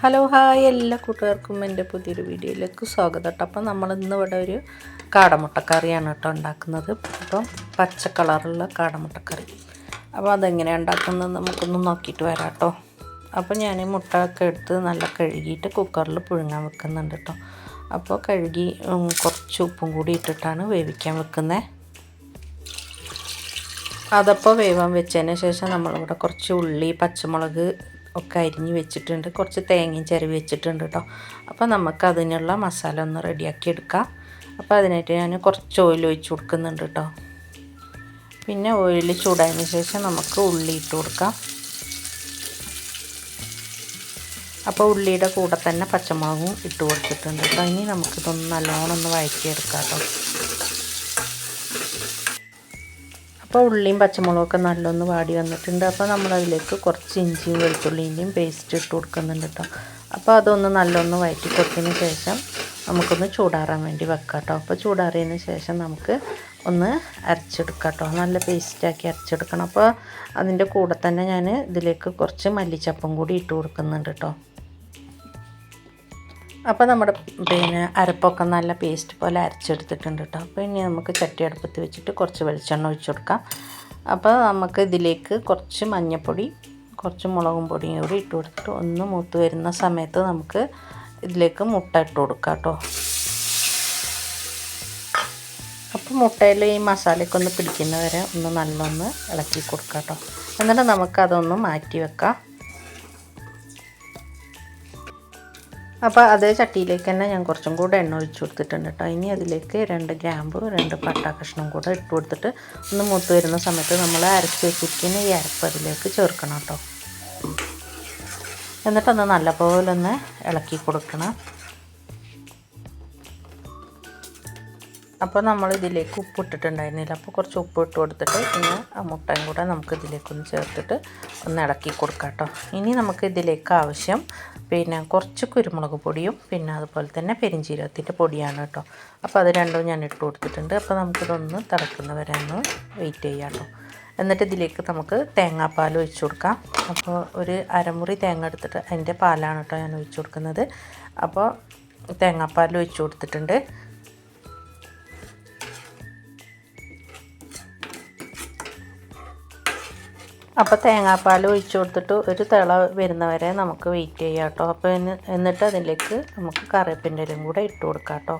Hello hi എല്ലാ കൂട്ടുകാർക്കും എൻ്റെ പുതിയൊരു വീഡിയോയിലേക്ക് സ്വാഗതം കേട്ടോ. അപ്പം നമ്മളിന്ന് ഇവിടെ ഒരു കാടമുട്ടക്കറിയാണ് കേട്ടോ ഉണ്ടാക്കുന്നത്. അപ്പം പച്ച കളറുള്ള കാടമുട്ടക്കറി. അപ്പോൾ അതെങ്ങനെയാണ് ഉണ്ടാക്കുന്നത് നമുക്കൊന്ന് നോക്കിയിട്ട് വരാം കേട്ടോ. അപ്പോൾ ഞാൻ മുട്ട ഒക്കെ എടുത്ത് നല്ല കഴുകിയിട്ട് കുക്കറിൽ പുഴുങ്ങാൻ വെക്കുന്നുണ്ട് കേട്ടോ. അപ്പോൾ കഴുകി കുറച്ച് ഉപ്പും കൂടി ഇട്ടിട്ടാണ് വേവിക്കാൻ വെക്കുന്നത്. അതപ്പോൾ വേവാൻ വെച്ചതിന് ശേഷം നമ്മളിവിടെ കുറച്ച് ഉള്ളി, പച്ചമുളക് ഒക്കെ അരിഞ്ഞ് വെച്ചിട്ടുണ്ട്, കുറച്ച് തേങ്ങയും ചിരവി വെച്ചിട്ടുണ്ട് കേട്ടോ. അപ്പോൾ നമുക്ക് അതിനുള്ള മസാല ഒന്ന് റെഡിയാക്കി എടുക്കാം. അപ്പോൾ അതിനായിട്ട് ഞാൻ കുറച്ച് ഓയിൽ ഒഴിച്ച് കൊടുക്കുന്നുണ്ട് കേട്ടോ. പിന്നെ ഓയിൽ ചൂടായതിന് ശേഷം നമുക്ക് ഉള്ളി ഇട്ട് കൊടുക്കാം. അപ്പോൾ ഉള്ളിയുടെ കൂടെ തന്നെ പച്ചമുളകും ഇട്ട് കൊടുത്തിട്ടുണ്ട് കേട്ടോ. ഇനി നമുക്കിതൊന്ന് നല്ലോണം ഒന്ന് വഴറ്റിയെടുക്കാം കേട്ടോ. അപ്പോൾ ഉള്ളിയും പച്ചമുളകൊക്കെ നല്ലൊന്ന് വാടി വന്നിട്ടുണ്ട്. അപ്പോൾ നമ്മളതിലേക്ക് കുറച്ച് ഇഞ്ചിയും വെളുത്തുള്ളിൻ്റെയും പേസ്റ്റ് ഇട്ട് കൊടുക്കുന്നുണ്ട് കേട്ടോ. അപ്പോൾ അതൊന്ന് നല്ലൊന്ന് വഴറ്റി കൊടുത്തതിന് ശേഷം നമുക്കൊന്ന് ചൂടാറാൻ വേണ്ടി വെക്കാം കേട്ടോ. അപ്പോൾ ചൂടാറിയതിന് ശേഷം നമുക്ക് ഒന്ന് അരച്ചെടുക്കാം കേട്ടോ. നല്ല പേസ്റ്റാക്കി അരച്ചെടുക്കണം. അപ്പോൾ അതിൻ്റെ കൂടെ തന്നെ ഞാൻ ഇതിലേക്ക് കുറച്ച് മല്ലിച്ചപ്പും കൂടി ഇട്ട് കൊടുക്കുന്നുണ്ട് കേട്ടോ. അപ്പോൾ നമ്മുടെ അരപ്പൊക്കെ നല്ല പേസ്റ്റ് പോലെ അരച്ചെടുത്തിട്ടുണ്ട് കേട്ടോ. അപ്പോൾ ഇനി നമുക്ക് ചട്ടി അടുപ്പത്ത് വെച്ചിട്ട് കുറച്ച് വെളിച്ചെണ്ണ ഒഴിച്ച് കൊടുക്കാം. അപ്പോൾ നമുക്ക് ഇതിലേക്ക് കുറച്ച് മഞ്ഞൾപ്പൊടി, കുറച്ച് മുളകും പൊടിയും കൂടി ഇട്ട് കൊടുത്തിട്ട് ഒന്ന് മൂത്ത് വരുന്ന സമയത്ത് നമുക്ക് ഇതിലേക്ക് മുട്ട ഇട്ട് കൊടുക്കാം കേട്ടോ. അപ്പോൾ മുട്ടയിൽ ഈ മസാലയൊക്കെ ഒന്ന് പിടിക്കുന്നവരെ ഒന്ന് നല്ലൊന്ന് ഇളക്കി കൊടുക്കാം കേട്ടോ. എന്നിട്ട് നമുക്കതൊന്ന് മാറ്റി വെക്കാം. അപ്പോൾ അതേ ചട്ടിയിലേക്ക് തന്നെ ഞാൻ കുറച്ചും കൂടെ എണ്ണ ഒഴിച്ച് കൊടുത്തിട്ടുണ്ട് കേട്ടോ. ഇനി അതിലേക്ക് 2 ഗ്രാമ്പു, 2 പട്ട കഷ്ണം കൂടെ ഇട്ട് കൊടുത്തിട്ട് ഒന്ന് മൂത്ത് വരുന്ന സമയത്ത് നമ്മൾ അരച്ച് വെച്ചിരിക്കുന്ന ഈ അരപ്പ് അതിലേക്ക് ചേർക്കണം കേട്ടോ. എന്നിട്ടൊന്ന് നല്ലപോലെ ഒന്ന് ഇളക്കി കൊടുക്കണം. അപ്പോൾ നമ്മൾ ഇതിലേക്ക് ഉപ്പ് ഇട്ടിട്ടുണ്ടായിരുന്നില്ല. അപ്പോൾ കുറച്ച് ഉപ്പ് ഇട്ട് കൊടുത്തിട്ട് പിന്നെ ആ മുട്ടയും കൂടെ നമുക്ക് ഇതിലേക്കൊന്ന് ചേർത്തിട്ട് ഒന്ന് ഇളക്കി കൊടുക്കാം കേട്ടോ. ഇനി നമുക്ക് ഇതിലേക്ക് ആവശ്യം കുറച്ച് കുരുമുളക് പൊടിയും പിന്നെ അതുപോലെ തന്നെ പെരിഞ്ചീരകത്തിൻ്റെ പൊടിയാണ് കേട്ടോ. അപ്പോൾ അത് രണ്ടും ഞാൻ ഇട്ട് കൊടുത്തിട്ടുണ്ട്. അപ്പോൾ നമുക്കിതൊന്ന് തിളക്കുന്നവരെ ഒന്ന് വെയിറ്റ് ചെയ്യാം കേട്ടോ. എന്നിട്ട് ഇതിലേക്ക് നമുക്ക് തേങ്ങാപ്പാൽ ഒഴിച്ച് കൊടുക്കാം. അപ്പോൾ ഒരു അരമുറി തേങ്ങ എടുത്തിട്ട് അതിൻ്റെ പാലാണ് കേട്ടോ ഞാൻ ഒഴിച്ച് കൊടുക്കുന്നത്. അപ്പോൾ തേങ്ങാപ്പാൽ ഒഴിച്ച് കൊടുത്തിട്ടുണ്ട്. അപ്പോൾ തേങ്ങാപ്പാൽ ഒഴിച്ച് കൊടുത്തിട്ട് ഒരു തിള വരുന്നവരെ നമുക്ക് വെയിറ്റ് ചെയ്യാം കേട്ടോ. അപ്പോൾ എന്നിട്ട് അതിലേക്ക് നമുക്ക് കറിവേപ്പിൻ്റെ ഇലയും കൂടെ ഇട്ട് കൊടുക്കാം കേട്ടോ.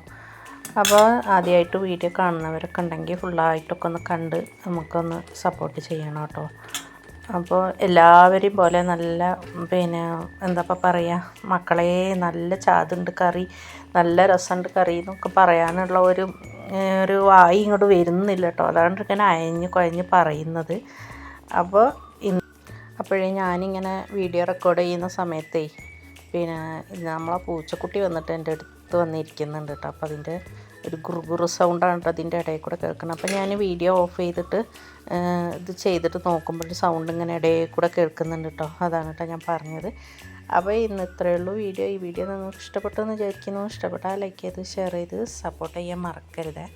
അപ്പോൾ ആദ്യമായിട്ട് വീഡിയോ കാണുന്നവരൊക്കെ ഉണ്ടെങ്കിൽ ഫുള്ളായിട്ടൊക്കെ ഒന്ന് കണ്ട് നമുക്കൊന്ന് സപ്പോർട്ട് ചെയ്യണം കേട്ടോ. അപ്പോൾ എല്ലാവരെയും പോലെ നല്ല എന്താ പറയുക, മക്കളെ നല്ല ചാതുണ്ട് കറി, നല്ല രസമുണ്ട് കറി എന്നൊക്കെ പറയാനുള്ള ഒരു വായി ഇങ്ങോട്ട് വരുന്നില്ല കേട്ടോ. അതാണ് ഇങ്ങനെ അയഞ്ഞ് കുഴഞ്ഞ് പറയുന്നത്. അപ്പോഴേ ഞാനിങ്ങനെ വീഡിയോ റെക്കോർഡ് ചെയ്യുന്ന സമയത്തേ നമ്മളെ പൂച്ചക്കുട്ടി വന്നിട്ട് എൻ്റെ അടുത്ത് വന്നിരിക്കുന്നുണ്ട് കേട്ടോ. അപ്പോൾ അതിൻ്റെ ഒരു ഗുറുഗുറു സൗണ്ടാണ് കേട്ടോ അതിൻ്റെ ഇടയിൽ കൂടെ കേൾക്കണം. അപ്പോൾ ഞാൻ വീഡിയോ ഓഫ് ചെയ്തിട്ട് ഇത് ചെയ്തിട്ട് നോക്കുമ്പോൾ സൗണ്ട് ഇങ്ങനെ ഇടയിൽ കൂടെ കേൾക്കുന്നുണ്ട് കേട്ടോ. അതാണ് കേട്ടോ ഞാൻ പറഞ്ഞത്. അപ്പോൾ ഇന്ന് ഇത്രയേ ഉള്ളൂ വീഡിയോ. ഈ വീഡിയോ നിങ്ങൾക്ക് ഇഷ്ടപ്പെട്ടെന്ന് വിചാരിക്കുന്നു. ഇഷ്ടപ്പെട്ടാൽ ലൈക്ക് ചെയ്ത് ഷെയർ ചെയ്ത് സപ്പോർട്ട് ചെയ്യാൻ മറക്കരുത്.